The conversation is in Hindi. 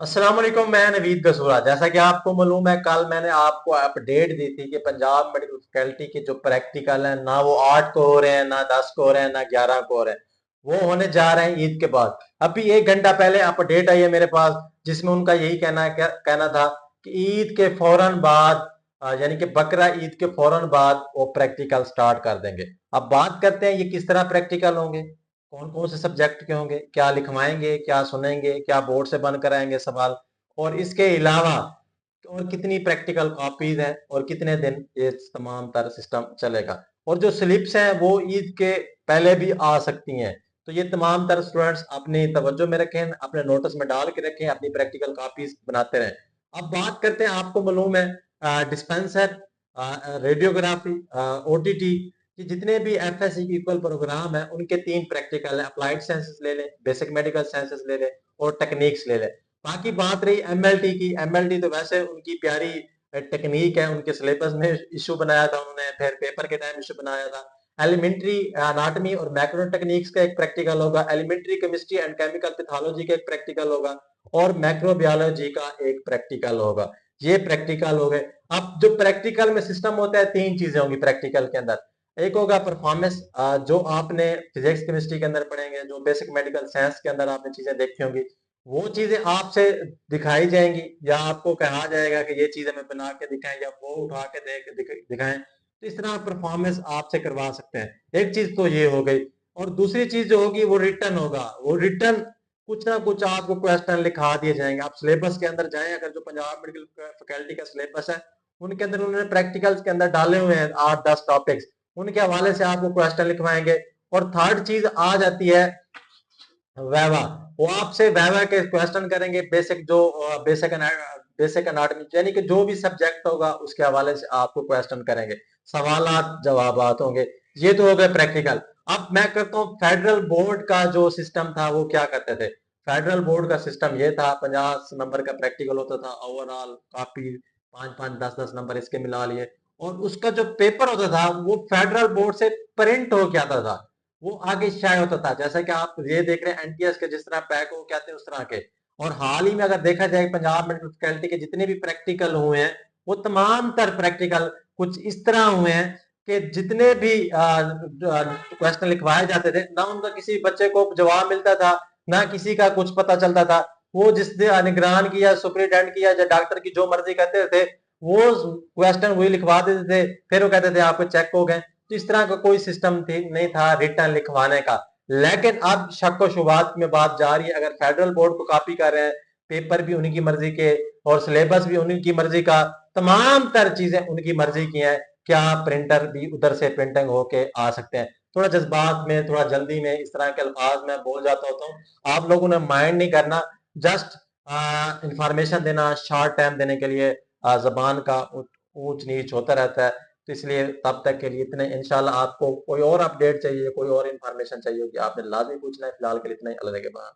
अस्सलाम वालेकुम। मैं नवीद गसूरा। जैसा कि आपको मालूम है, कल मैंने आपको अपडेट दी थी कि पंजाब मेडिकल फैकल्टी के जो प्रैक्टिकल हैं ना वो 8 को हो रहे हैं, ना 10 को हो रहे हैं, ना 11 को हो रहे हैं। वो होने जा रहे हैं ईद के बाद। अभी 1 घंटा पहले अपडेट आई है मेरे पास, जिसमें उनका यही कहना था कि ईद के फौरन बाद, यानी कि बकरा ईद के फौरन बाद वो प्रैक्टिकल स्टार्ट कर देंगे। अब बात करते हैं ये किस तरह प्रैक्टिकल होंगे, कौन कौन से सब्जेक्ट के होंगे, क्या लिखवाएंगे, क्या सुनेंगे, क्या बोर्ड से बन कराएंगे सवाल, और इसके अलावा और कितनी प्रैक्टिकल कॉपीज हैं और कितने दिन ये तमाम तर सिस्टम चलेगा। और जो स्लिप्स हैं वो ईद के पहले भी आ सकती हैं। तो ये तमाम तर स्टूडेंट्स अपनी तवज्जो में रखें, अपने नोटिस में डाल के रखें, अपनी प्रैक्टिकल कॉपीज बनाते रहें। अब बात करते हैं, आपको मालूम है डिस्पेंसर, रेडियोग्राफी, ओटीटी, कि जितने भी एफएससी इक्वल प्रोग्राम है उनके 3 प्रैक्टिकल है। अप्लाइड साइंसेस ले लें, बेसिक मेडिकल साइंसेस ले लें और टेक्निक्स ले लें। बाकी बात रही एमएलटी की, एमएलटी तो वैसे उनकी प्यारी टेक्निक है, उनके सिलेबस में इशू बनाया था उन्होंने, फिर पेपर के टाइम इशू बनाया था। एलिमेंट्री अनाटमी और मैक्रो टेक्निक्स का एक प्रैक्टिकल होगा, elementary chemistry and chemical pathology का एक प्रैक्टिकल होगा, और मैक्रोबायोलॉजी का एक प्रैक्टिकल होगा। ये प्रैक्टिकल हो गए। अब जो प्रैक्टिकल में सिस्टम होता है, 3 चीजें होंगी प्रैक्टिकल के अंदर। एक होगा परफॉर्मेंस, जो आपने फिजिक्स केमिस्ट्री के अंदर पढ़ेंगे, जो बेसिक मेडिकल साइंस के अंदर आपने चीजें देखी होंगी, वो चीजें आपसे दिखाई जाएंगी, या आपको कहा जाएगा कि ये चीजें हमें बना के दिखाएं या वो उठा के दिखाएं। तो इस तरह परफॉर्मेंस आपसे करवा सकते हैं। एक चीज तो ये हो गई। और दूसरी चीज जो होगी वो रिटर्न होगा। वो रिटर्न कुछ ना कुछ आपको क्वेश्चन लिखा दिए जाएंगे। आप सिलेबस के अंदर जाएं, अगर जो पंजाब मेडिकल फैकल्टी का सिलेबस है उनके अंदर उन्होंने प्रैक्टिकल्स के अंदर डाले हुए हैं 8-10 टॉपिक्स, उनके हवाले से आपको क्वेश्चन लिखवाएंगे। और थर्ड चीज आ जाती है वैवा। वो आपसे वैवा के क्वेश्चन करेंगे, बेसिक जो बेसिक एनाटॉमी, यानी कि जो भी सब्जेक्ट होगा उसके हवाले से आपको क्वेश्चन करेंगे, सवालात जवाबात होंगे। ये तो हो गए प्रैक्टिकल। अब मैं कहता हूँ फेडरल बोर्ड का जो सिस्टम था वो क्या करते थे। फेडरल बोर्ड का सिस्टम ये था, 50 नंबर का प्रैक्टिकल होता था ओवरऑल, काफी 5-5, 10-10 नंबर इसके मिला लिए। और उसका जो पेपर होता था वो फेडरल बोर्ड से प्रिंट हो के आता था, वो आगे शाये होता था। जैसा कि आप ये देख रहे हैं एनटीएस के जिस तरह पैक हो के आते हैं उस तरह के। और हाल ही में अगर देखा जाए पंजाब मेडिकल फैकल्टी के जितने भी प्रैक्टिकल हुए हैं, वो तमाम तर प्रैक्टिकल कुछ इस तरह हुए हैं कि जितने भी क्वेश्चन लिखवाए जाते थे ना उनका किसी बच्चे को जवाब मिलता था, ना किसी का कुछ पता चलता था। वो जिस निगरान की या सुपरिटेंडेंट की या डॉक्टर की जो मर्जी कहते थे, वो क्वेश्चन वही लिखवा देते थे, फिर वो कहते थे आपको चेक हो गए। तो इस तरह का कोई सिस्टम नहीं था रिटर्न लिखवाने का। लेकिन अब शक व शुबात में बात जा रही है, अगर फेडरल बोर्ड को कॉपी कर रहे हैं, पेपर भी उन्हीं की मर्जी के और सिलेबस भी उन्हीं की मर्जी का, तमाम तर चीजें उनकी मर्जी की हैं, क्या प्रिंटर भी उधर से प्रिंटिंग होके आ सकते हैं। थोड़ा जज्बात में, थोड़ा जल्दी में इस तरह के अल्फाज में बोल जाता होता हूँ, आप लोगों ने माइंड नहीं करना। जस्ट इंफॉर्मेशन देना, शॉर्ट टाइम देने के लिए जबान का ऊंच नीच होता रहता है। तो इसलिए तब तक के लिए इतने। इंशाल्लाह आपको कोई और अपडेट चाहिए, कोई और इन्फॉर्मेशन चाहिए होगी, आपने लाजमी पूछना है। फिलहाल के लिए इतना ही। अल्लाह के बाद।